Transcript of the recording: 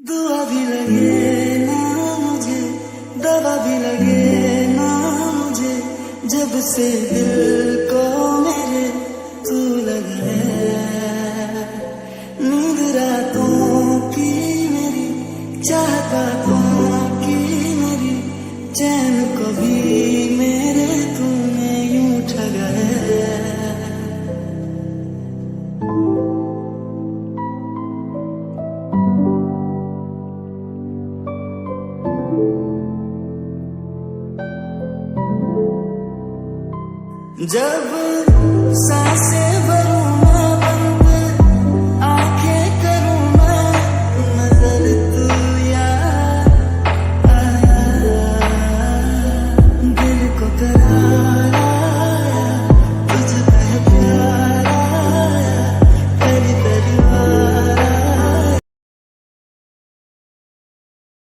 दुआ भी लगे ना मुझे, दवा भी लगे ना मुझे, जब से दिल को मेरे तू लगा है। नींद रातों की मेरी, चाहता की मेरी, चैन को भी मेरे तूने यूं ठगा है। जब सांसें